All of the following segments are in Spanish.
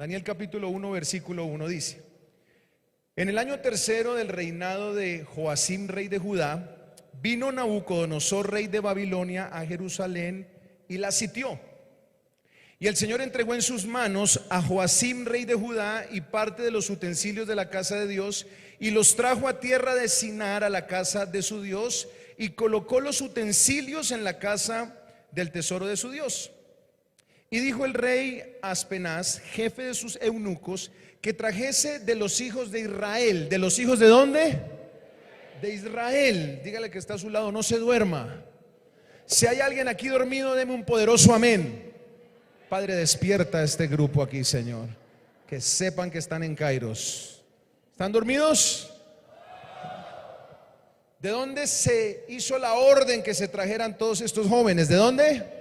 Daniel capítulo 1, versículo 1 dice: En el año tercero del reinado de Joacim, rey de Judá, vino Nabucodonosor, rey de Babilonia, a Jerusalén y la sitió. Y el Señor entregó en sus manos a Joacim, rey de Judá, y parte de los utensilios de la casa de Dios, y los trajo a tierra de Sinar, a la casa de su Dios, y colocó los utensilios en la casa del tesoro de su Dios. Y dijo el rey Aspenaz, jefe de sus eunucos, que trajese de los hijos de Israel. ¿De los hijos de dónde? De Israel. Dígale que está a su lado, no se duerma. Si hay alguien aquí dormido, deme un poderoso amén. Padre, despierta a este grupo aquí, Señor. Que sepan que están en Kairos. ¿Están dormidos? ¿De dónde se hizo la orden que se trajeran todos estos jóvenes? ¿De dónde?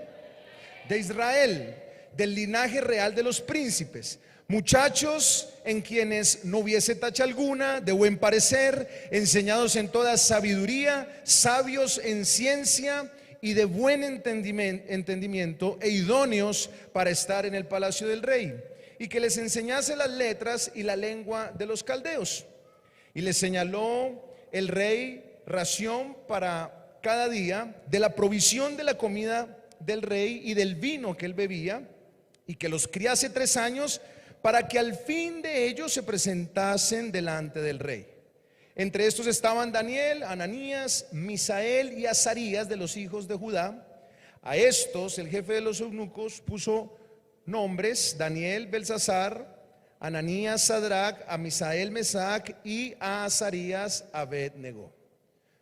De Israel, del linaje real de los príncipes. Muchachos en quienes no hubiese tacha alguna, de buen parecer, enseñados en toda sabiduría, sabios en ciencia y de buen entendimiento, e idóneos para estar en el palacio del rey, y que les enseñase las letras y la lengua de los caldeos. Y les señaló el rey ración para cada día de la provisión de la comida del rey y del vino que él bebía, y que los criase 3 años, para que al fin de ellos se presentasen delante del rey. Entre estos estaban Daniel, Ananías, Misael y Azarías, de los hijos de Judá. A estos el jefe de los eunucos puso nombres: Daniel, Belsasar; Ananías, Sadrac; a Misael, Mesac; y a Azarías, Abed-nego.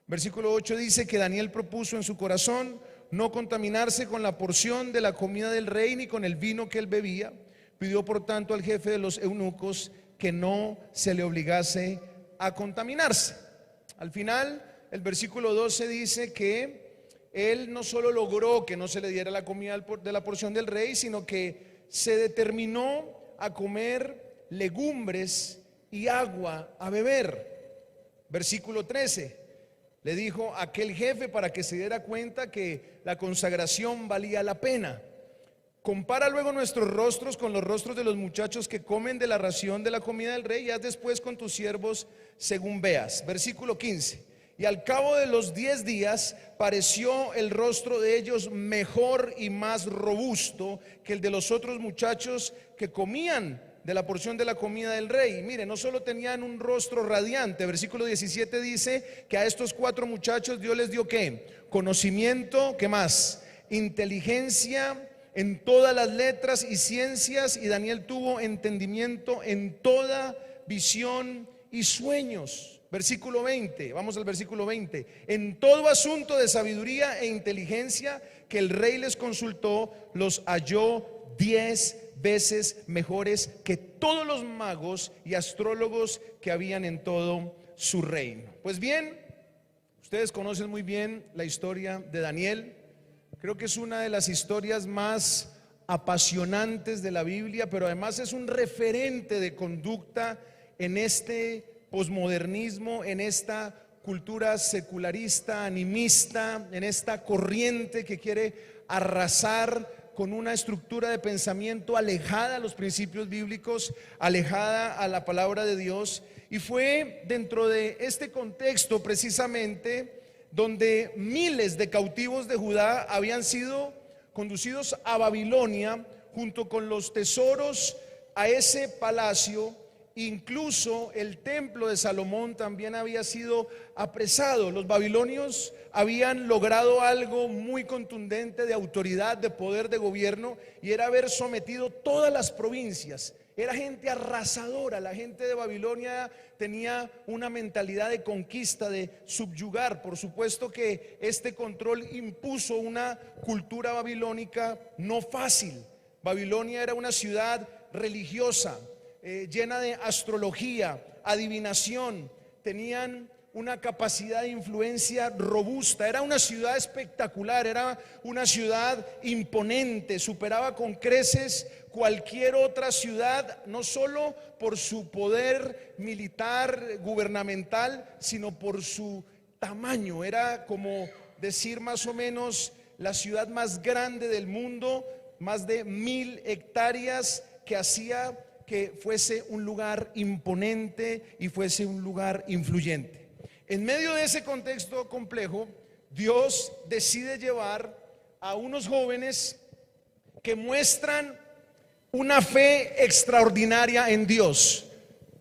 Versículo 8 dice que Daniel propuso en su corazón no contaminarse con la porción de la comida del rey ni con el vino que él bebía. Pidió por tanto al jefe de los eunucos que no se le obligase a contaminarse. Al final, el versículo 12 dice que él no solo logró que no se le diera la comida de la porción del rey, sino que se determinó a comer legumbres y agua a beber. Versículo 13. Le dijo a aquel jefe para que se diera cuenta que la consagración valía la pena: compara luego nuestros rostros con los rostros de los muchachos que comen de la ración de la comida del rey, y haz después con tus siervos según veas. Versículo 15. Y al cabo de los 10 días pareció el rostro de ellos mejor y más robusto que el de los otros muchachos que comían de la porción de la comida del rey. Mire, no solo tenían un rostro radiante. Versículo 17 dice que a estos 4 muchachos Dios les dio ¿qué? Conocimiento, ¿qué más? Inteligencia en todas las letras y ciencias, y Daniel tuvo entendimiento en toda visión y sueños. Versículo 20, vamos al versículo 20. En todo asunto de sabiduría e inteligencia que el rey les consultó, los halló 10 veces mejores que todos los magos y astrólogos que habían en todo su reino. Pues bien, ustedes conocen muy bien la historia de Daniel. Creo que es una de las historias más apasionantes de la Biblia, pero además es un referente de conducta en este posmodernismo, en esta cultura secularista, animista, en esta corriente que quiere arrasar con una estructura de pensamiento alejada a los principios bíblicos, alejada a la palabra de Dios. Y fue dentro de este contexto precisamente donde miles de cautivos de Judá habían sido conducidos a Babilonia junto con los tesoros a ese palacio. Incluso el templo de Salomón también había sido apresado. Los babilonios habían logrado algo muy contundente de autoridad, de poder, de gobierno, y era haber sometido todas las provincias. Era gente arrasadora. La gente de Babilonia tenía una mentalidad de conquista, de subyugar. Por supuesto que este control impuso una cultura babilónica no fácil. Babilonia era una ciudad religiosa, llena de astrología, adivinación. Tenían una capacidad de influencia robusta. Era una ciudad espectacular, era una ciudad imponente, superaba con creces cualquier otra ciudad, no solo por su poder militar, gubernamental, sino por su tamaño. Era como decir más o menos la ciudad más grande del mundo, más de 1000 hectáreas, que hacía que fuese un lugar imponente y fuese un lugar influyente. En medio de ese contexto complejo, Dios decide llevar a unos jóvenes que muestran una fe extraordinaria en Dios.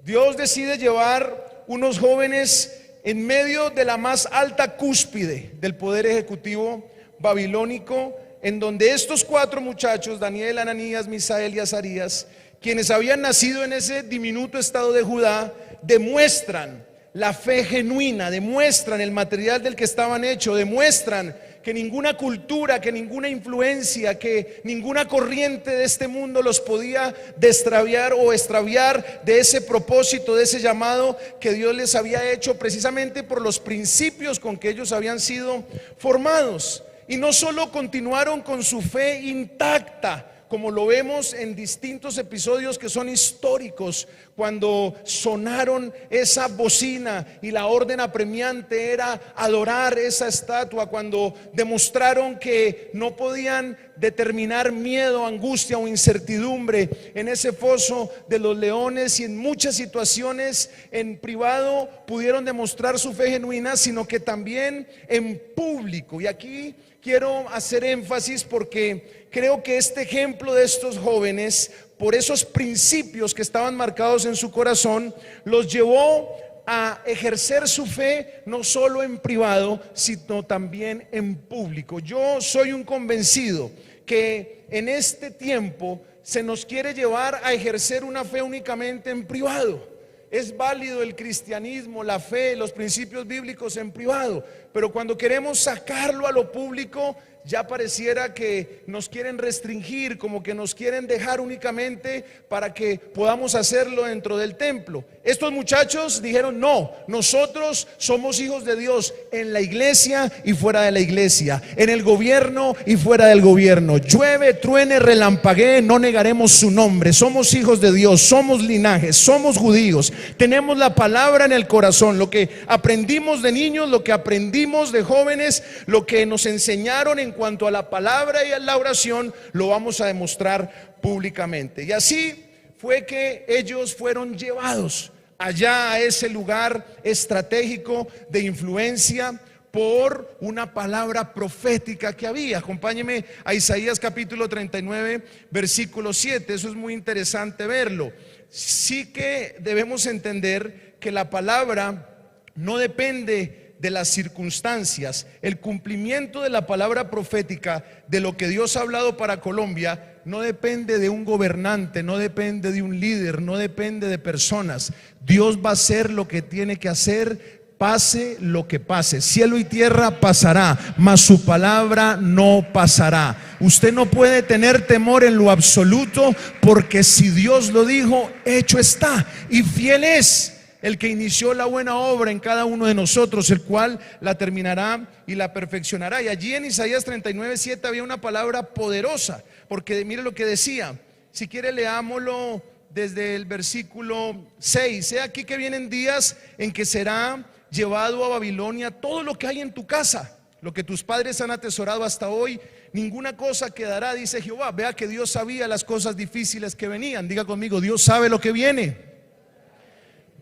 Dios decide llevar unos jóvenes en medio de la más alta cúspide del poder ejecutivo babilónico, en donde estos 4 muchachos, Daniel, Ananías, Misael y Azarías, quienes habían nacido en ese diminuto estado de Judá, demuestran la fe genuina, demuestran el material del que estaban hechos, demuestran que ninguna cultura, que ninguna influencia, que ninguna corriente de este mundo los podía destraviar o extraviar de ese propósito, de ese llamado que Dios les había hecho precisamente por los principios con que ellos habían sido formados. Y no solo continuaron con su fe intacta, como lo vemos en distintos episodios que son históricos, cuando sonaron esa bocina y la orden apremiante era adorar esa estatua, cuando demostraron que no podían determinar miedo, angustia o incertidumbre en ese foso de los leones, y en muchas situaciones en privado pudieron demostrar su fe genuina, sino que también en público. Y aquí quiero hacer énfasis porque creo que este ejemplo de estos jóvenes, por esos principios que estaban marcados en su corazón, los llevó a ejercer su fe no solo en privado, sino también en público. Yo soy un convencido que en este tiempo se nos quiere llevar a ejercer una fe únicamente en privado. Es válido el cristianismo, la fe, los principios bíblicos en privado, pero cuando queremos sacarlo a lo público, ya pareciera que nos quieren restringir, como que nos quieren dejar únicamente para que podamos hacerlo dentro del templo. Estos muchachos dijeron: no, nosotros somos hijos de Dios en la iglesia y fuera de la iglesia, en el gobierno y fuera del gobierno. Llueve, truene, relampaguee, no negaremos su nombre. Somos hijos de Dios, somos linaje, somos judíos, tenemos la palabra en el corazón. Lo que aprendimos de niños, lo que aprendimos de jóvenes, lo que nos enseñaron en cuanto a la palabra y a la oración, lo vamos a demostrar públicamente. Y así fue que ellos fueron llevados allá a ese lugar estratégico de influencia por una palabra profética que había. Acompáñeme a Isaías capítulo 39, versículo 7. Eso es muy interesante verlo. Sí que debemos entender que la palabra no depende de las circunstancias. El cumplimiento de la palabra profética, de lo que Dios ha hablado para Colombia, no depende de un gobernante, no depende de un líder, no depende de personas. Dios va a hacer lo que tiene que hacer, pase lo que pase. Cielo y tierra pasará, mas su palabra no pasará. Usted no puede tener temor en lo absoluto, porque si Dios lo dijo, hecho está, y fiel es el que inició la buena obra en cada uno de nosotros, el cual la terminará y la perfeccionará. Y allí en Isaías 39:7 había una palabra poderosa, porque mire lo que decía. Si quiere, leámoslo desde el versículo 6. He aquí que vienen días en que será llevado a Babilonia todo lo que hay en tu casa, lo que tus padres han atesorado hasta hoy. Ninguna cosa quedará, dice Jehová. Vea que Dios sabía las cosas difíciles que venían. Diga conmigo: Dios sabe lo que viene.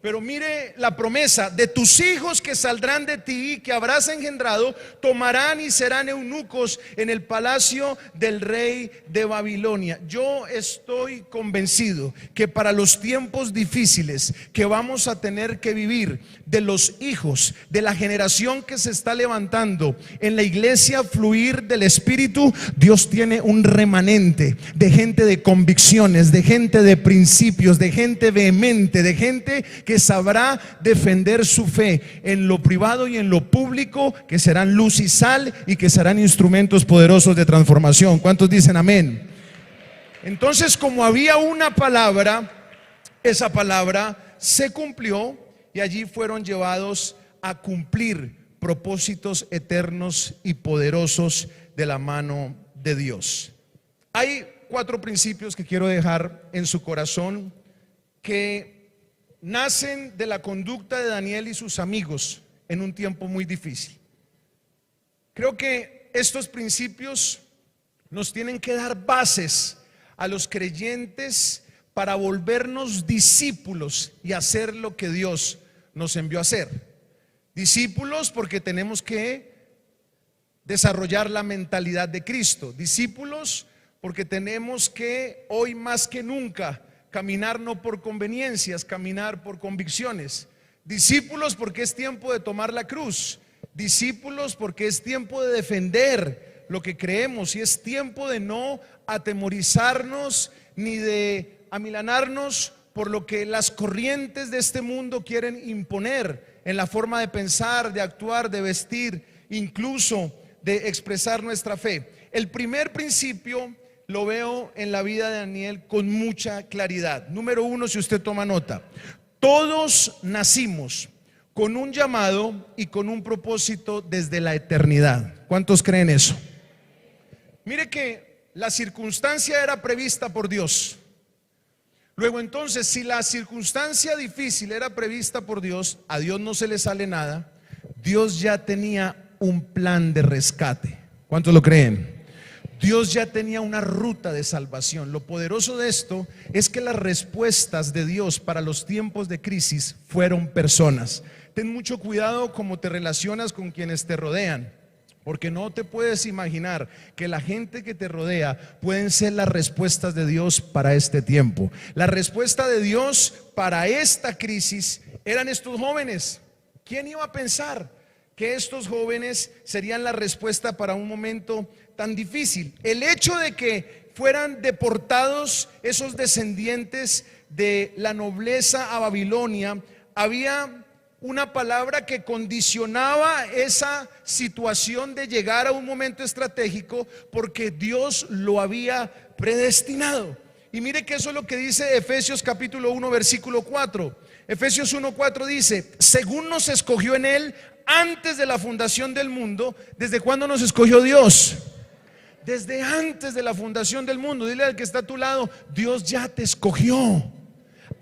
Pero mire la promesa: de tus hijos que saldrán de ti, que habrás engendrado, tomarán y serán eunucos en el palacio del rey de Babilonia. Yo estoy convencido que para los tiempos difíciles que vamos a tener que vivir, de los hijos de la generación que se está levantando en la iglesia Fluir del Espíritu, Dios tiene un remanente de gente de convicciones, de gente de principios, de gente vehemente, de gente que sabrá defender su fe en lo privado y en lo público, que serán luz y sal y que serán instrumentos poderosos de transformación. ¿Cuántos dicen amén? Entonces, como había una palabra, esa palabra se cumplió y allí fueron llevados a cumplir propósitos eternos y poderosos de la mano de Dios. Hay 4 principios que quiero dejar en su corazón, que nacen de la conducta de Daniel y sus amigos en un tiempo muy difícil. Creo que estos principios nos tienen que dar bases a los creyentes para volvernos discípulos y hacer lo que Dios nos envió a hacer. Discípulos porque tenemos que desarrollar la mentalidad de Cristo. Discípulos porque tenemos que hoy más que nunca caminar no por conveniencias, caminar por convicciones. Discípulos porque es tiempo de tomar la cruz. Discípulos porque es tiempo de defender lo que creemos y es tiempo de no atemorizarnos ni de amilanarnos por lo que las corrientes de este mundo quieren imponer en la forma de pensar, de actuar, de vestir, incluso de expresar nuestra fe. El primer principio lo veo en la vida de Daniel con mucha claridad. Número uno, si usted toma nota, todos nacimos con un llamado y con un propósito desde la eternidad. ¿Cuántos creen eso? Mire que la circunstancia era prevista por Dios. Luego entonces, si la circunstancia difícil era prevista por Dios, a Dios no se le sale nada. Dios ya tenía un plan de rescate. ¿Cuántos lo creen? Dios ya tenía una ruta de salvación. Lo poderoso de esto es que las respuestas de Dios para los tiempos de crisis fueron personas. Ten mucho cuidado cómo te relacionas con quienes te rodean, porque no te puedes imaginar que la gente que te rodea pueden ser las respuestas de Dios para este tiempo. La respuesta de Dios para esta crisis eran estos jóvenes. ¿Quién iba a pensar que estos jóvenes serían la respuesta para un momento tan difícil? El hecho de que fueran deportados esos descendientes de la nobleza a Babilonia, había una palabra que condicionaba esa situación de llegar a un momento estratégico, porque Dios lo había predestinado. Y mire que eso es lo que dice Efesios capítulo 1 versículo 4. Efesios 1:4 dice: según nos escogió en Él antes de la fundación del mundo. ¿Desde cuándo nos escogió Dios? Desde antes de la fundación del mundo. Dile al que está a tu lado: Dios ya te escogió.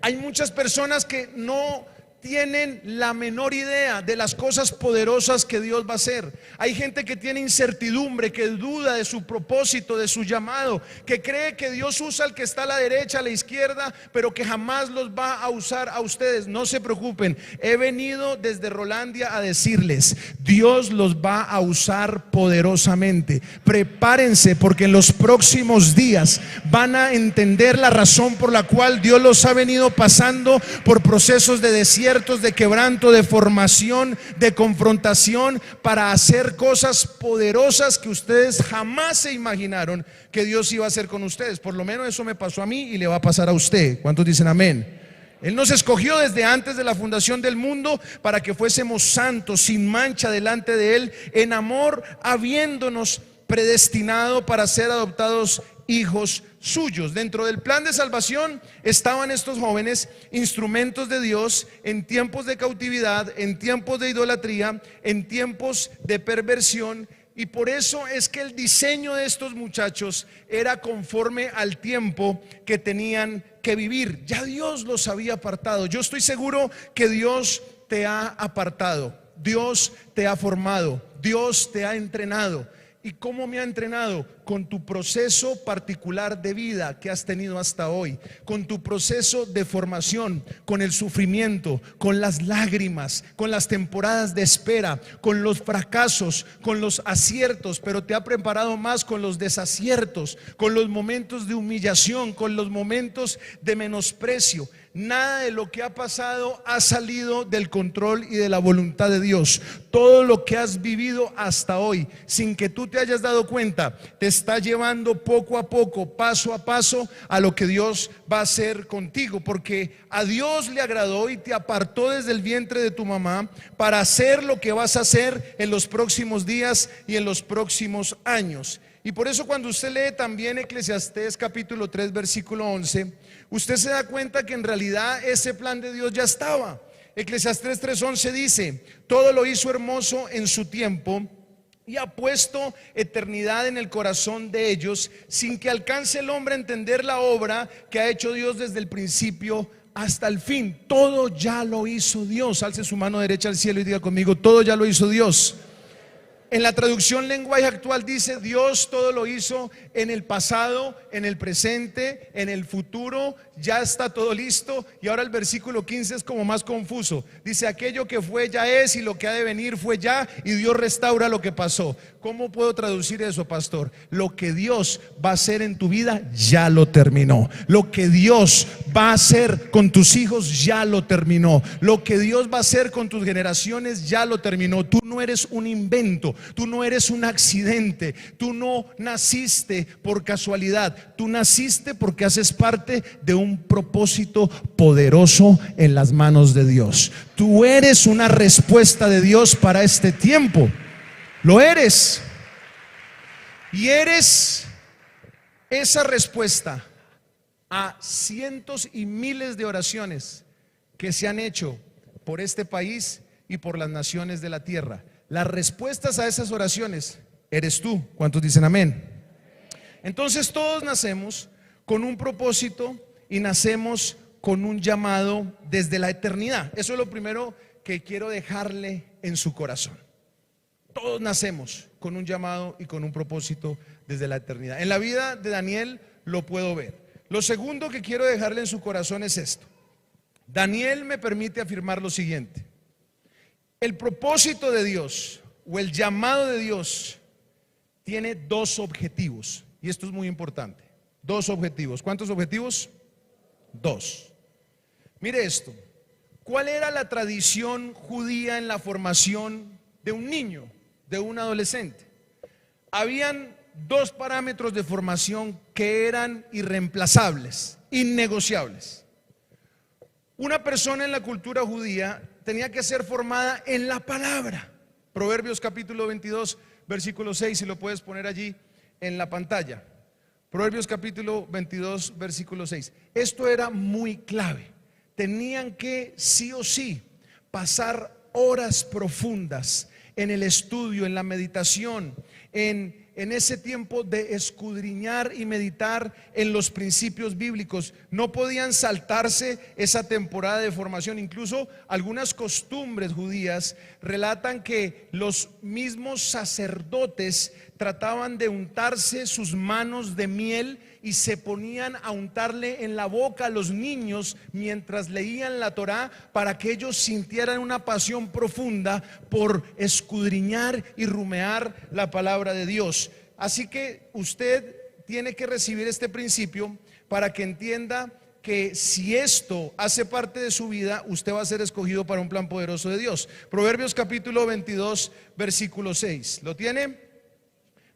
Hay muchas personas que no tienen la menor idea de las cosas poderosas que Dios va a hacer. Hay gente que tiene incertidumbre, que duda de su propósito, de su llamado, que cree que Dios usa al que está a la derecha, a la izquierda, pero que jamás los va a usar a ustedes. No se preocupen, he venido desde Rolandia a decirles: Dios los va a usar poderosamente. Prepárense, porque en los próximos días van a entender la razón por la cual Dios los ha venido pasando por procesos de desierto, de quebranto, de formación, de confrontación, para hacer cosas poderosas que ustedes jamás se imaginaron que Dios iba a hacer con ustedes. Por lo menos eso me pasó a mí y le va a pasar a usted. ¿Cuántos dicen amén? Él nos escogió desde antes de la fundación del mundo para que fuésemos santos, sin mancha delante de Él, en amor, habiéndonos predestinado para ser adoptados hijos suyos. Dentro del plan de salvación estaban estos jóvenes, instrumentos de Dios en tiempos de cautividad, en tiempos de idolatría, en tiempos de perversión. Y por eso es que el diseño de estos muchachos era conforme al tiempo que tenían que vivir. Ya Dios los había apartado. Yo estoy seguro que Dios te ha apartado, Dios te ha formado, Dios te ha entrenado. ¿Y cómo me ha entrenado? Con tu proceso particular de vida que has tenido hasta hoy, con tu proceso de formación, con el sufrimiento, con las lágrimas, con las temporadas de espera, con los fracasos, con los aciertos, pero te ha preparado más con los desaciertos, con los momentos de humillación, con los momentos de menosprecio. Nada de lo que ha pasado ha salido del control y de la voluntad de Dios. Todo lo que has vivido hasta hoy, sin que tú te hayas dado cuenta, te está llevando poco a poco, paso a paso, a lo que Dios va a hacer contigo. Porque a Dios le agradó y te apartó desde el vientre de tu mamá para hacer lo que vas a hacer en los próximos días y en los próximos años. Y por eso cuando usted lee también Eclesiastés capítulo 3 versículo 11, usted se da cuenta que en realidad ese plan de Dios ya estaba. Eclesiastés 3:11 dice: todo lo hizo hermoso en su tiempo y ha puesto eternidad en el corazón de ellos, sin que alcance el hombre a entender la obra que ha hecho Dios desde el principio hasta el fin. Todo ya lo hizo Dios. Alce su mano derecha al cielo y diga conmigo: todo ya lo hizo Dios. En la traducción lenguaje actual dice: Dios todo lo hizo en el pasado, en el presente, en el futuro, ya está todo listo. Y ahora el versículo 15 es como más confuso. Dice: aquello que fue ya es, y lo que ha de venir fue ya, y Dios restaura lo que pasó. ¿Cómo puedo traducir eso, pastor? Lo que Dios va a hacer en tu vida ya lo terminó. Lo que Dios va a hacer con tus hijos ya lo terminó. Lo que Dios va a hacer con tus generaciones ya lo terminó. Tú no eres un invento, tú no eres un accidente, tú no naciste por casualidad, tú naciste porque haces parte de un propósito poderoso en las manos de Dios. Tú eres una respuesta de Dios para este tiempo. Lo eres. Y eres esa respuesta a cientos y miles de oraciones que se han hecho por este país y por las naciones de la tierra. Las respuestas a esas oraciones eres tú. ¿Cuántos dicen amén? Entonces todos nacemos con un propósito y nacemos con un llamado desde la eternidad. Eso es lo primero que quiero dejarle en su corazón. Todos nacemos con un llamado y con un propósito desde la eternidad. En la vida de Daniel lo puedo ver. Lo segundo que quiero dejarle en su corazón es esto. Daniel me permite afirmar lo siguiente: el propósito de Dios o el llamado de Dios tiene dos objetivos. Y esto es muy importante. Dos objetivos. ¿Cuántos objetivos? Dos. Mire esto. ¿Cuál era la tradición judía en la formación de un niño, de un adolescente? Habían dos parámetros de formación que eran irreemplazables, innegociables. Una persona en la cultura judía tenía que ser formada en la palabra. Proverbios capítulo 22, versículo 6, si lo puedes poner allí en la pantalla. Proverbios capítulo 22, versículo 6. Esto era muy clave. Tenían que sí o sí pasar horas profundas en el estudio, en la meditación, en ese tiempo de escudriñar y meditar en los principios bíblicos. No podían saltarse esa temporada de formación. Incluso algunas costumbres judías relatan que los mismos sacerdotes trataban de untarse sus manos de miel y se ponían a untarle en la boca a los niños mientras leían la Torá, para que ellos sintieran una pasión profunda por escudriñar y rumear la palabra de Dios. Así que usted tiene que recibir este principio para que entienda que si esto hace parte de su vida, usted va a ser escogido para un plan poderoso de Dios. Proverbios capítulo 22, versículo 6. ¿Lo tiene?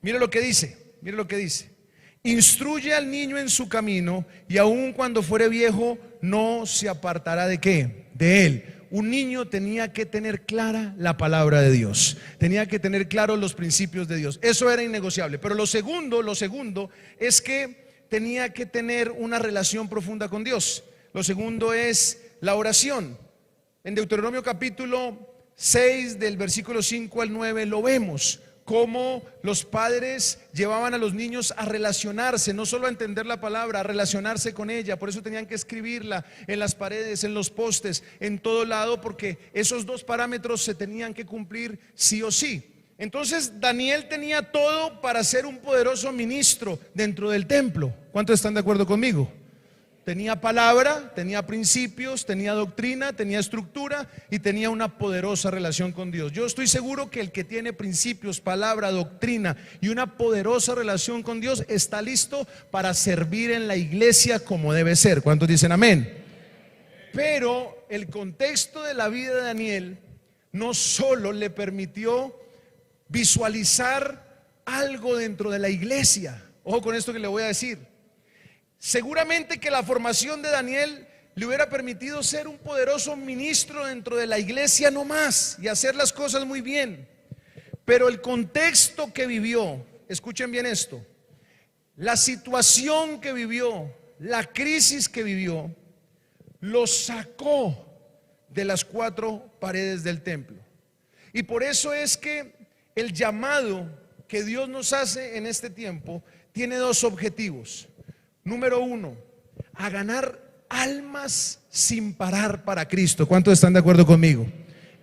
Mire lo que dice, mire lo que dice. Instruye al niño en su camino, y aun cuando fuere viejo no se apartará ¿de qué? De él. Un niño tenía que tener clara la palabra de Dios, tenía que tener claros los principios de Dios. Eso era innegociable. Pero lo segundo es que tenía que tener una relación profunda con Dios. Lo segundo es la oración. En Deuteronomio capítulo 6, del versículo 5 al 9, lo vemos. Cómo los padres llevaban a los niños a relacionarse, no solo a entender la palabra, a relacionarse con ella. Por eso tenían que escribirla en las paredes, en los postes, en todo lado, porque esos dos parámetros se tenían que cumplir sí o sí. Entonces Daniel tenía todo para ser un poderoso ministro dentro del templo. ¿Cuántos están de acuerdo conmigo? Tenía palabra, tenía principios, tenía doctrina, tenía estructura y tenía una poderosa relación con Dios. Yo estoy seguro que el que tiene principios, palabra, doctrina y una poderosa relación con Dios está listo para servir en la iglesia como debe ser. ¿Cuántos dicen amén? Pero el contexto de la vida de Daniel no solo le permitió visualizar algo dentro de la iglesia. Ojo con esto que le voy a decir. Seguramente que la formación de Daniel le hubiera permitido ser un poderoso ministro dentro de la iglesia no más y hacer las cosas muy bien. Pero el contexto que vivió, escuchen bien esto, la situación que vivió, la crisis que vivió, lo sacó de las cuatro paredes del templo. Y por eso es que el llamado que Dios nos hace en este tiempo tiene dos objetivos. Número uno, a ganar almas sin parar para Cristo. ¿Cuántos están de acuerdo conmigo?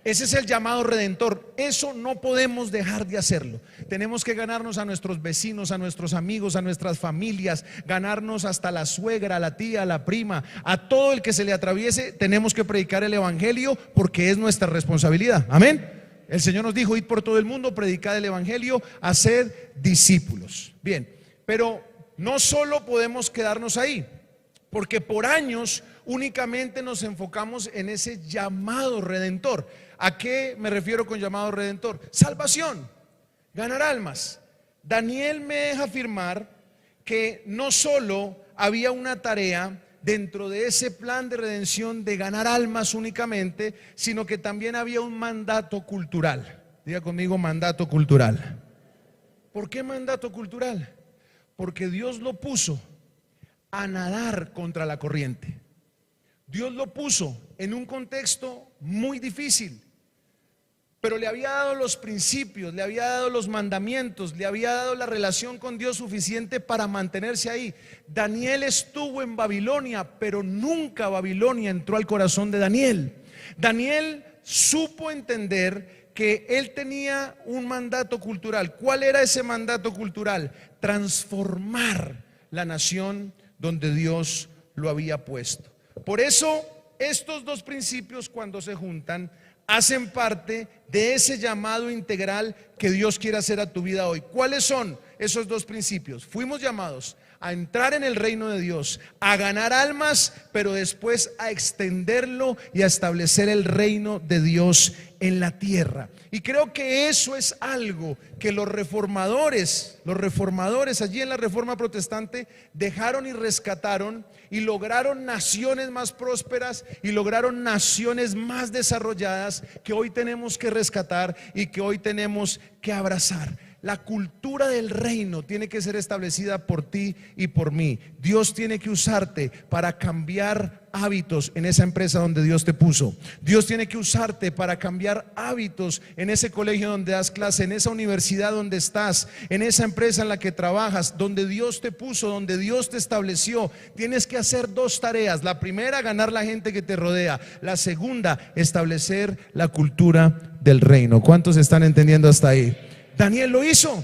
Ese es el llamado redentor. Eso no podemos dejar de hacerlo. Tenemos que ganarnos a nuestros vecinos, a nuestros amigos, a nuestras familias, ganarnos hasta la suegra, a la tía, a la prima, a todo el que se le atraviese. Tenemos que predicar el evangelio porque es nuestra responsabilidad. Amén. El Señor nos dijo: id por todo el mundo, predicad el evangelio, haced discípulos. Bien, pero no solo podemos quedarnos ahí, porque por años únicamente nos enfocamos en ese llamado redentor. ¿A qué me refiero con llamado redentor? Salvación, ganar almas. Daniel me deja afirmar que no solo había una tarea dentro de ese plan de redención de ganar almas únicamente, sino que también había un mandato cultural. Diga conmigo: mandato cultural. ¿Por qué mandato cultural? Porque Dios lo puso a nadar contra la corriente. Dios lo puso en un contexto muy difícil, pero le había dado los principios, le había dado los mandamientos, le había dado la relación con Dios suficiente para mantenerse ahí. Daniel estuvo en Babilonia, pero nunca Babilonia entró al corazón de Daniel. Daniel supo entender que él tenía un mandato cultural. ¿Cuál era ese mandato cultural? Transformar la nación donde Dios lo había puesto. Por eso estos dos principios, cuando se juntan, hacen parte de ese llamado integral que Dios quiere hacer a tu vida hoy. ¿Cuáles son esos dos principios? Fuimos llamados a entrar en el reino de Dios, a ganar almas, pero después a extenderlo y a establecer el reino de Dios en la tierra. Y creo que eso es algo que los reformadores allí en la Reforma Protestante dejaron y rescataron, y lograron naciones más prósperas y lograron naciones más desarrolladas que hoy tenemos que rescatar y que hoy tenemos que abrazar. La cultura del reino tiene que ser establecida por ti y por mí. Dios tiene que usarte para cambiar hábitos en esa empresa donde Dios te puso. Dios tiene que usarte para cambiar hábitos en ese colegio donde das clase, en esa universidad donde estás, en esa empresa en la que trabajas, donde Dios te puso, donde Dios te estableció. Tienes que hacer dos tareas. La primera, ganar la gente que te rodea. La segunda, establecer la cultura del reino. ¿Cuántos están entendiendo hasta ahí? Daniel lo hizo.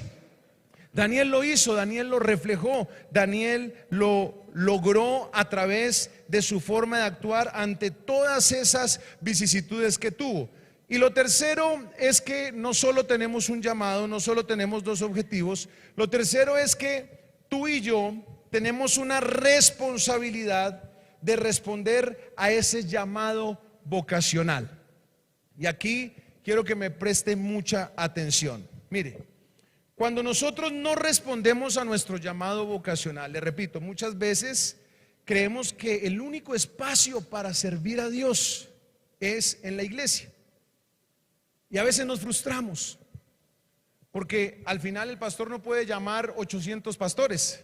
Daniel lo reflejó, Daniel lo logró a través de su forma de actuar ante todas esas vicisitudes que tuvo. Y lo tercero es que no solo tenemos un llamado, no solo tenemos dos objetivos, lo tercero es que tú y yo tenemos una responsabilidad de responder a ese llamado vocacional. Y aquí quiero que me preste mucha atención. Mire, cuando nosotros no respondemos a nuestro llamado vocacional, le repito, muchas veces creemos que el único espacio para servir a Dios es en la iglesia. Y a veces nos frustramos, porque al final el pastor no puede llamar 800 pastores,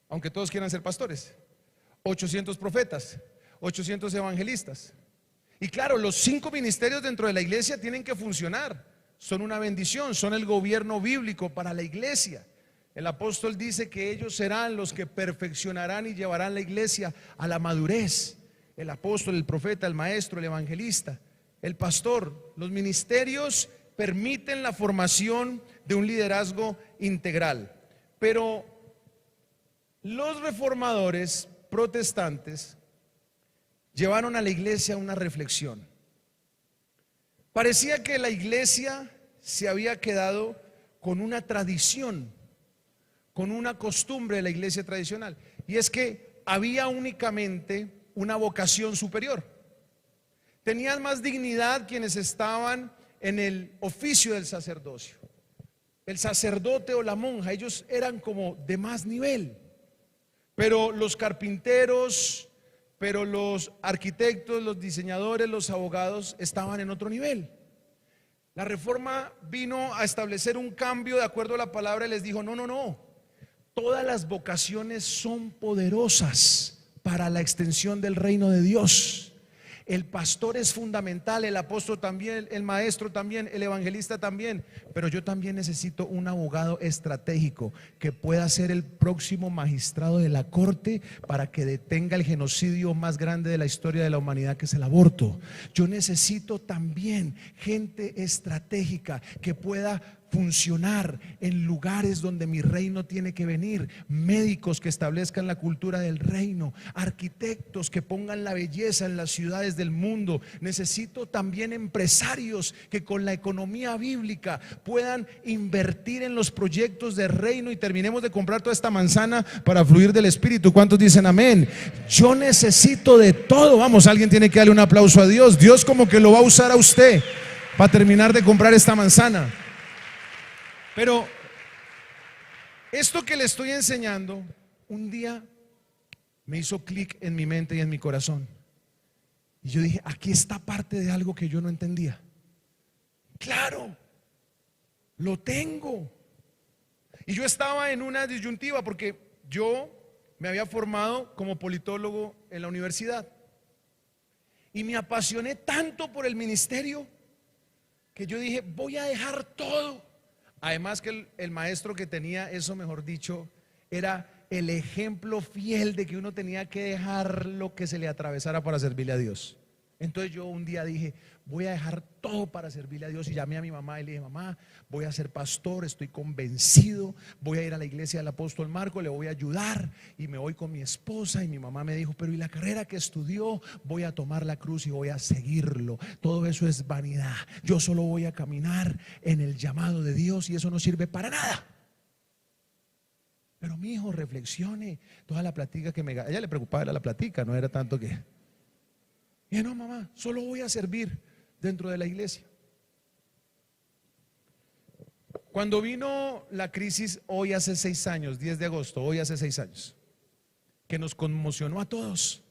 aunque todos quieran ser pastores, 800 profetas, 800 evangelistas. Y claro, los 5 ministerios dentro de la iglesia tienen que funcionar. Son una bendición, son el gobierno bíblico para la iglesia. El apóstol dice que ellos serán los que perfeccionarán y llevarán la iglesia a la madurez. El apóstol, el profeta, el maestro, el evangelista, el pastor. Los ministerios permiten la formación de un liderazgo integral. Pero los reformadores protestantes llevaron a la iglesia una reflexión. Parecía que la iglesia se había quedado con una tradición, con una costumbre de la iglesia tradicional, y es que había únicamente una vocación superior. Tenían más dignidad quienes estaban en el oficio del sacerdocio. El sacerdote o la monja, ellos eran como de más nivel, pero los carpinteros, pero los arquitectos, los diseñadores, los abogados estaban en otro nivel. La reforma vino a establecer un cambio de acuerdo a la palabra y les dijo: no, todas las vocaciones son poderosas para la extensión del reino de Dios. El pastor es fundamental, el apóstol también, el maestro también, el evangelista también. Pero yo también necesito un abogado estratégico que pueda ser el próximo magistrado de la corte para que detenga el genocidio más grande de la historia de la humanidad, que es el aborto. Yo necesito también gente estratégica que pueda funcionar en lugares donde mi reino tiene que venir, médicos que establezcan la cultura del reino, arquitectos que pongan la belleza en las ciudades del mundo. Necesito también empresarios que con la economía bíblica puedan invertir en los proyectos de reino y terminemos de comprar toda esta manzana para fluir del Espíritu. ¿Cuántos dicen amén? Yo necesito de todo. Vamos, alguien tiene que darle un aplauso a Dios. Dios como que lo va a usar a usted para terminar de comprar esta manzana. Pero esto que le estoy enseñando, un día me hizo clic en mi mente y en mi corazón. Y yo dije, aquí está parte de algo que yo no entendía. Claro, lo tengo. Y yo estaba en una disyuntiva porque yo me había formado como politólogo en la universidad. Y me apasioné tanto por el ministerio que yo dije, voy a dejar todo. Además que el maestro que tenía eso, mejor dicho, era el ejemplo fiel de que uno tenía que dejar lo que se le atravesara para servirle a Dios. Entonces yo un día dije, voy a dejar todo para servirle a Dios, y llamé a mi mamá y le dije, mamá, voy a ser pastor, estoy convencido, voy a ir a la iglesia del apóstol Marco, le voy a ayudar, y me voy con mi esposa. Y mi mamá me dijo, pero ¿y la carrera que estudió? Voy a tomar la cruz y voy a seguirlo. Todo eso es vanidad, yo solo voy a caminar en el llamado de Dios y eso no sirve para nada. Pero mi hijo, reflexione. Toda la platica que a ella le preocupaba era la platica, no era tanto que... Y dije, no, mamá, solo voy a servir dentro de la iglesia. Cuando vino la crisis, hoy hace 6 años, 10 de agosto, hoy hace 6 años, que nos conmocionó a todos,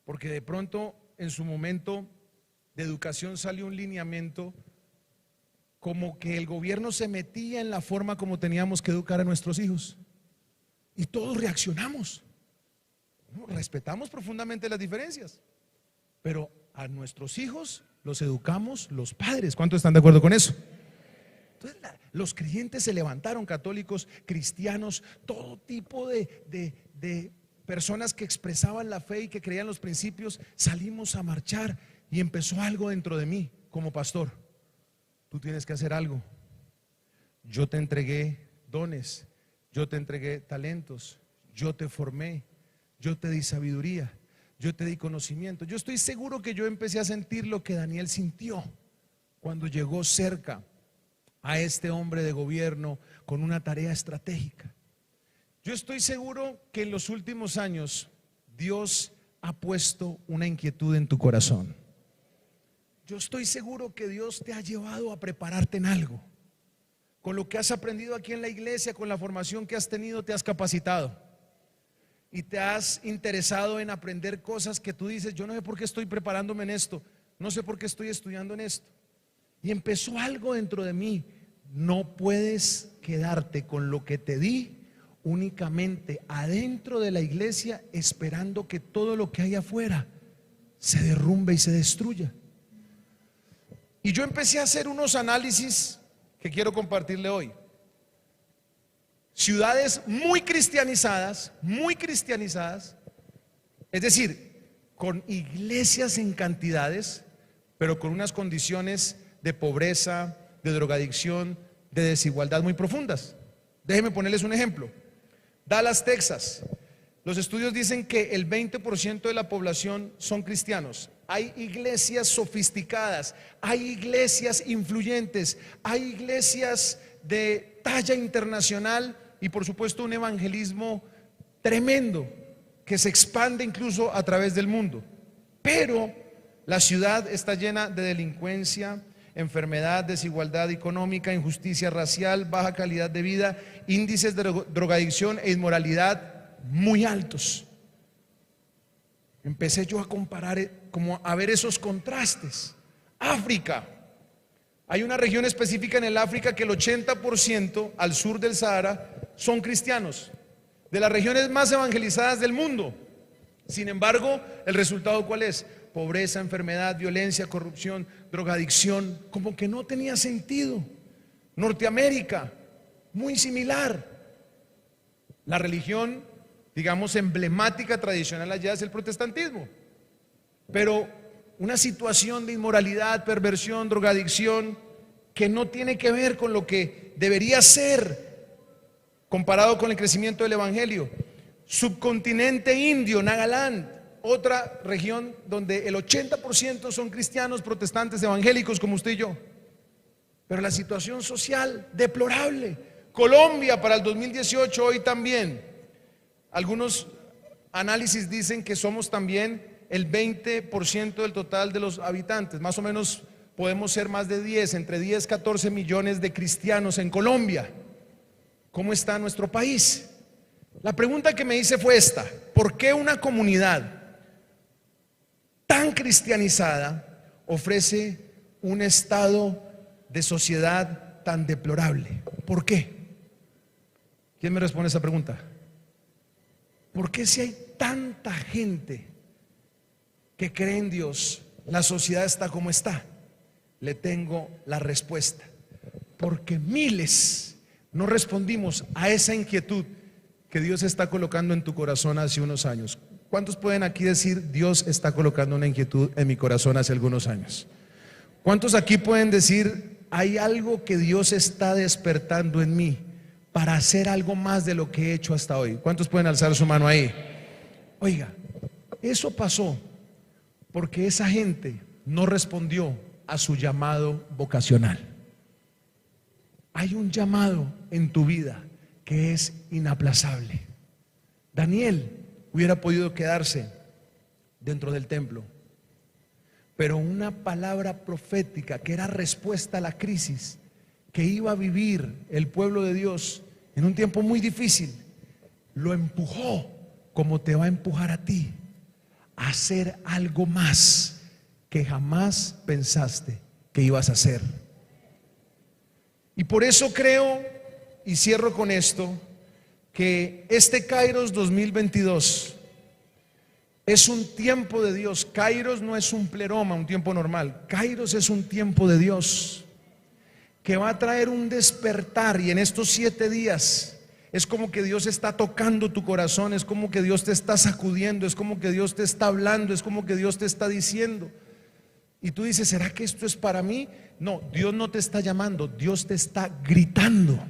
porque de pronto en su momento de educación salió un lineamiento como que el gobierno se metía en la forma como teníamos que educar a nuestros hijos, y todos reaccionamos. Respetamos profundamente las diferencias, pero a nuestros hijos los educamos los padres. ¿Cuántos están de acuerdo con eso? Entonces los creyentes se levantaron, católicos, cristianos, todo tipo de personas que expresaban la fe y que creían los principios. Salimos a marchar y empezó algo dentro de mí como pastor. Tú tienes que hacer algo. Yo te entregué dones, yo te entregué talentos, yo te formé, yo te di sabiduría, yo te di conocimiento. Yo estoy seguro que yo empecé a sentir lo que Daniel sintió cuando llegó cerca a este hombre de gobierno con una tarea estratégica. Yo estoy seguro que en los últimos años Dios ha puesto una inquietud en tu corazón. Yo estoy seguro que Dios te ha llevado a prepararte en algo. Con lo que has aprendido aquí en la iglesia, con la formación que has tenido, te has capacitado. Y te has interesado en aprender cosas que tú dices, yo no sé por qué estoy preparándome en esto, no sé por qué estoy estudiando en esto. Y empezó algo dentro de mí. No puedes quedarte con lo que te di únicamente adentro de la iglesia esperando que todo lo que hay afuera se derrumbe y se destruya. Y yo empecé a hacer unos análisis que quiero compartirle hoy. Ciudades muy cristianizadas, es decir, con iglesias en cantidades, pero con unas condiciones de pobreza, de drogadicción, de desigualdad muy profundas. Déjenme ponerles un ejemplo. Dallas, Texas. Los estudios dicen que el 20% de la población son cristianos. Hay iglesias sofisticadas, hay iglesias influyentes, hay iglesias de talla internacional y por supuesto un evangelismo tremendo que se expande incluso a través del mundo. Pero la ciudad está llena de delincuencia, enfermedad, desigualdad económica, injusticia racial, baja calidad de vida, índices de drogadicción e inmoralidad muy altos. Empecé yo a comparar, como a ver esos contrastes. África. Hay una región específica en el África que el 80% al sur del Sahara son cristianos, de las regiones más evangelizadas del mundo. Sin embargo, ¿el resultado cuál es? pobreza, enfermedad, violencia, corrupción, drogadicción, como que no tenía sentido. Norteamérica, muy similar. La religión, digamos, emblemática, tradicional allá es el protestantismo, pero una situación de inmoralidad, perversión, drogadicción, que no tiene que ver con lo que debería ser comparado con el crecimiento del evangelio. Subcontinente indio, Nagaland, otra región donde el 80% son cristianos, protestantes, evangélicos como usted y yo, pero la situación social deplorable. Colombia para el 2018 hoy también. Algunos análisis dicen que somos también el 20% del total de los habitantes, más o menos podemos ser más de 10, entre 10 y 14 millones de cristianos en Colombia. ¿Cómo está nuestro país? La pregunta que me hice fue esta: ¿por qué una comunidad tan cristianizada ofrece un estado de sociedad tan deplorable? ¿Por qué? ¿Quién me responde esa pregunta? ¿Por qué si hay tanta gente que cree en Dios, la sociedad está como está? Le tengo la respuesta: porque miles no respondimos a esa inquietud que Dios está colocando en tu corazón hace unos años. ¿Cuántos pueden aquí decir: Dios está colocando una inquietud en mi corazón hace algunos años? ¿Cuántos aquí pueden decir: hay algo que Dios está despertando en mí para hacer algo más de lo que he hecho hasta hoy? ¿Cuántos pueden alzar su mano ahí? Oiga, eso pasó porque esa gente no respondió a su llamado vocacional. Hay un llamado en tu vida que es inaplazable. Daniel hubiera podido quedarse dentro del templo, pero una palabra profética que era respuesta a la crisis que iba a vivir el pueblo de Dios en un tiempo muy difícil, lo empujó, como te va a empujar a ti, a hacer algo más que jamás pensaste que ibas a hacer. Y por eso creo, y cierro con esto, que este Kairos 2022 es un tiempo de Dios. Kairos no es un pleroma, un tiempo normal. Kairos es un tiempo de Dios que va a traer un despertar. Y en estos 7 días es como que Dios está tocando tu corazón, es como que Dios te está sacudiendo, es como que Dios te está hablando, es como que Dios te está diciendo. Y tú dices: ¿será que esto es para mí? No, Dios no te está llamando, Dios te está gritando.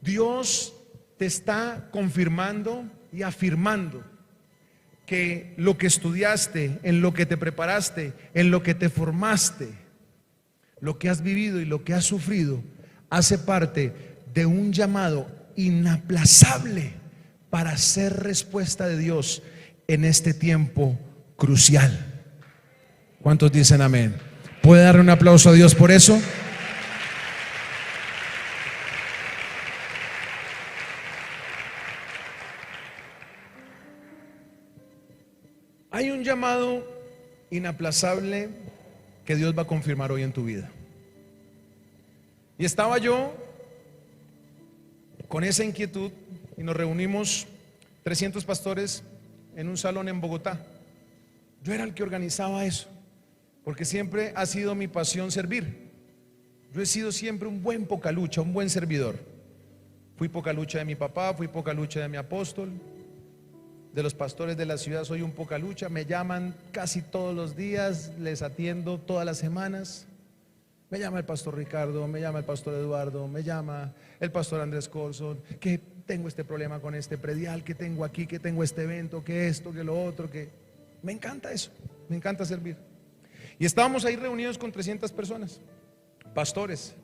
Dios te está confirmando y afirmando que lo que estudiaste, en lo que te preparaste, en lo que te formaste, lo que has vivido y lo que has sufrido, hace parte de un llamado inaplazable para ser respuesta de Dios en este tiempo crucial. ¿Cuántos dicen amén? ¿Puede darle un aplauso a Dios por eso? Hay un llamado inaplazable que Dios va a confirmar hoy en tu vida. Y estaba yo con esa inquietud y nos reunimos 300 pastores en un salón en Bogotá. Yo era el que organizaba eso, porque siempre ha sido mi pasión servir. Yo he sido siempre un buen pocalucha, un buen servidor. Fui pocalucha de mi papá, fui pocalucha de mi apóstol. De los pastores de la ciudad soy un pocalucha. Me llaman casi todos los días, les atiendo todas las semanas. Me llama el pastor Ricardo, me llama el pastor Eduardo, me llama el pastor Andrés Colson, que tengo este problema con este predial, que tengo aquí, que tengo este evento, que esto, que lo otro, que... Me encanta eso, me encanta servir. Y estábamos ahí reunidos con 300 personas, pastores,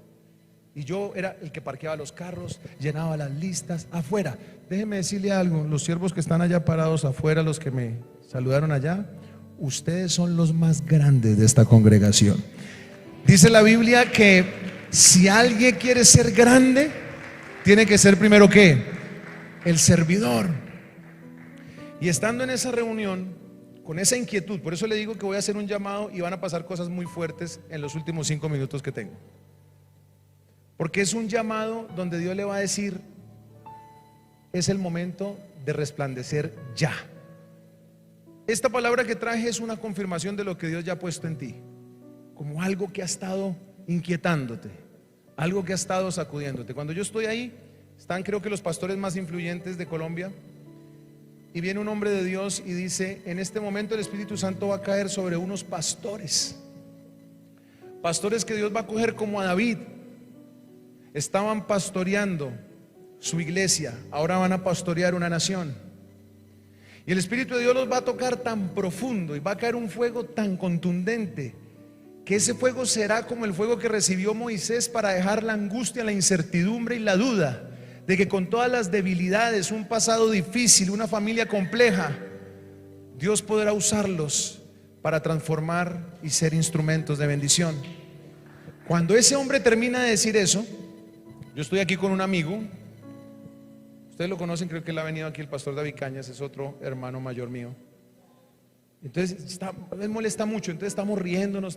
y yo era el que parqueaba los carros, llenaba las listas afuera. Déjeme decirle algo: los siervos que están allá parados afuera, los que me saludaron allá, ustedes son los más grandes de esta congregación. Dice la Biblia que si alguien quiere ser grande, tiene que ser primero ¿qué? El servidor. Y estando en esa reunión, con esa inquietud, por eso le digo que voy a hacer un llamado y van a pasar cosas muy fuertes en los últimos 5 minutos que tengo. Porque es un llamado donde Dios le va a decir: es el momento de resplandecer ya. esta palabra que traje es una confirmación de lo que Dios ya ha puesto en ti, como algo que ha estado inquietándote, algo que ha estado sacudiéndote. Cuando yo estoy ahí, están creo que los pastores más influyentes de Colombia, y viene un hombre de Dios y dice: en este momento el Espíritu Santo va a caer sobre unos pastores que Dios va a coger como a David. Estaban pastoreando su iglesia, ahora van a pastorear una nación. Y el Espíritu de Dios los va a tocar tan profundo y va a caer un fuego tan contundente, que ese fuego será como el fuego que recibió Moisés para dejar la angustia, la incertidumbre y la duda de que con todas las debilidades, un pasado difícil, una familia compleja, Dios podrá usarlos para transformar y ser instrumentos de bendición. Cuando ese hombre termina de decir eso, yo estoy aquí con un amigo, ustedes lo conocen, creo que él ha venido aquí, el pastor David Cañas, es otro hermano mayor mío. Entonces él molesta mucho, entonces estamos riéndonos,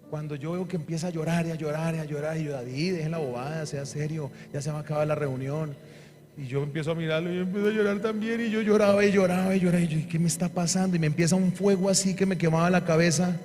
cuando yo veo que empieza a llorar y a llorar y a llorar, y yo: David, dejen la bobada, sea serio, ya se va a acabar la reunión. Y yo empiezo a mirarlo y yo empiezo a llorar también, y yo lloraba y lloraba y lloraba, y yo: ¿qué me está pasando? Y me empieza un fuego así que me quemaba la cabeza.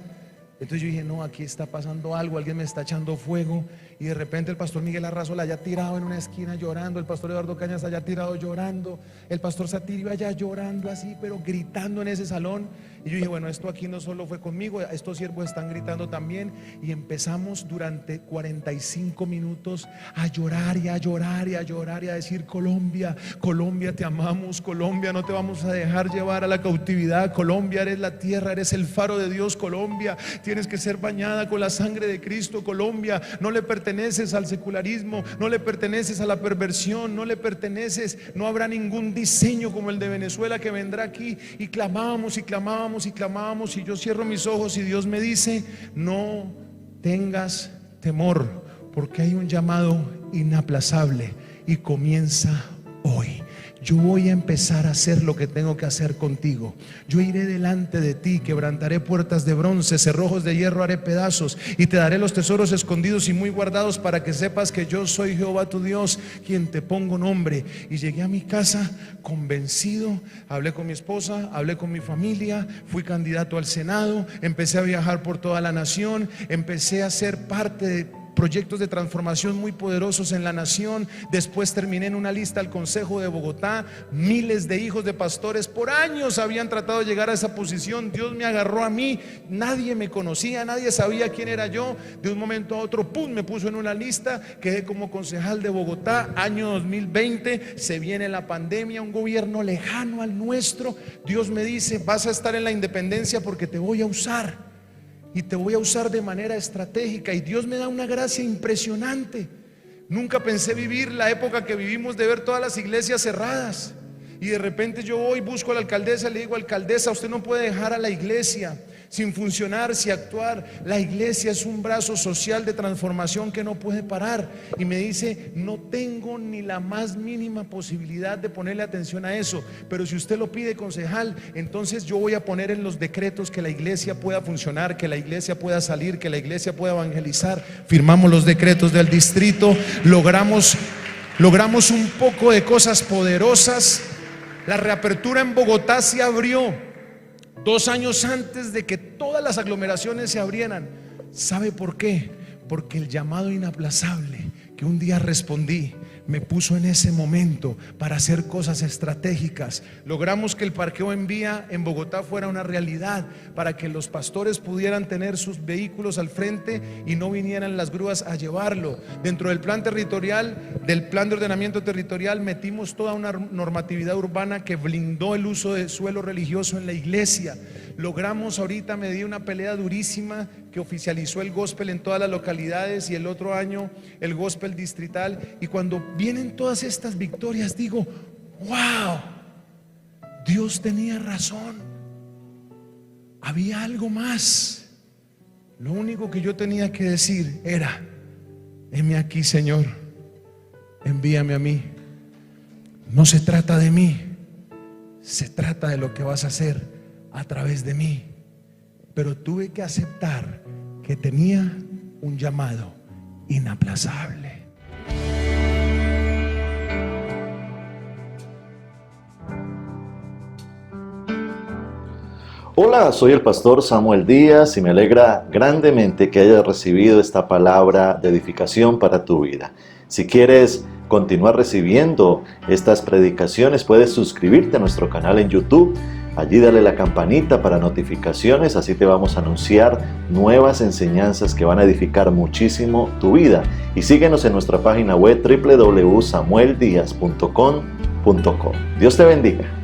Entonces yo dije: no, aquí está pasando algo, alguien me está echando fuego. Y de repente el pastor Miguel Arrazola allá tirado en una esquina llorando, el pastor Eduardo Cañas allá tirado llorando, el pastor Satirio allá llorando así, pero gritando en ese salón. Y yo dije: bueno, esto aquí no solo fue conmigo, estos siervos están gritando también. Y empezamos durante 45 minutos a llorar y a llorar y a llorar y a decir: Colombia, Colombia, te amamos, Colombia, no te vamos a dejar llevar a la cautividad, Colombia, eres la tierra, eres el faro de Dios, Colombia, tienes que ser bañada con la sangre de Cristo, Colombia, no le perteneces al secularismo, no le perteneces a la perversión, no le perteneces, no habrá ningún diseño como el de Venezuela que vendrá aquí. Y clamábamos y clamábamos y clamábamos, y yo cierro mis ojos y Dios me dice: no tengas temor, porque hay un llamado inaplazable y comienza hoy. Yo voy a empezar a hacer lo que tengo que hacer contigo. Yo iré delante de ti, quebrantaré puertas de bronce, cerrojos de hierro haré pedazos, y te daré los tesoros escondidos y muy guardados, para que sepas que yo soy Jehová tu Dios, quien te pongo nombre. Y llegué a mi casa convencido, hablé con mi esposa, hablé con mi familia, fui candidato al Senado, empecé a viajar por toda la nación, empecé a ser parte de proyectos de transformación muy poderosos en la nación. Después terminé en una lista al Consejo de Bogotá. Miles de hijos de pastores por años habían tratado de llegar a esa posición. Dios me agarró a mí, nadie me conocía, nadie sabía quién era yo. De un momento a otro, pum, me puso en una lista, quedé como concejal de Bogotá. Año 2020, se viene la pandemia, un gobierno lejano al nuestro. Dios me dice: vas a estar en la independencia porque te voy a usar, y te voy a usar de manera estratégica. Y Dios me da una gracia impresionante. Nunca pensé vivir la época que vivimos, de ver todas las iglesias cerradas. Y de repente yo voy, busco a la alcaldesa, le digo: alcaldesa, usted no puede dejar a la iglesia sin funcionar, sin actuar. La iglesia es un brazo social de transformación que no puede parar. Y me dice: no tengo ni la más mínima posibilidad de ponerle atención a eso, pero si usted lo pide, concejal, entonces yo voy a poner en los decretos que la iglesia pueda funcionar, que la iglesia pueda salir, que la iglesia pueda evangelizar. Firmamos los decretos del distrito, logramos un poco de cosas poderosas. La reapertura en Bogotá se abrió 2 años antes de que todas las aglomeraciones se abrieran. ¿Sabe por qué? Porque el llamado inaplazable que un día respondí me puso en ese momento para hacer cosas estratégicas. Logramos que el parqueo en vía en Bogotá fuera una realidad, para que los pastores pudieran tener sus vehículos al frente y no vinieran las grúas a llevarlo. Dentro del plan territorial, del plan de ordenamiento territorial, metimos toda una normatividad urbana que blindó el uso de suelo religioso en la iglesia. Logramos, ahorita me di una pelea durísima que oficializó el gospel en todas las localidades, y el otro año el gospel distrital. Y cuando vienen todas estas victorias, digo: wow, Dios tenía razón, había algo más. Lo único que yo tenía que decir era: heme aquí, Señor, envíame a mí. No se trata de mí, se trata de lo que vas a hacer a través de mí. Pero tuve que aceptar que tenía un llamado inaplazable. Hola, soy el pastor Samuel Díaz y me alegra grandemente que hayas recibido esta palabra de edificación para tu vida. Si quieres continuar recibiendo estas predicaciones, puedes suscribirte a nuestro canal en YouTube. Allí dale la campanita para notificaciones, así te vamos a anunciar nuevas enseñanzas que van a edificar muchísimo tu vida. Y síguenos en nuestra página web www.samueldiaz.com.co. Dios te bendiga.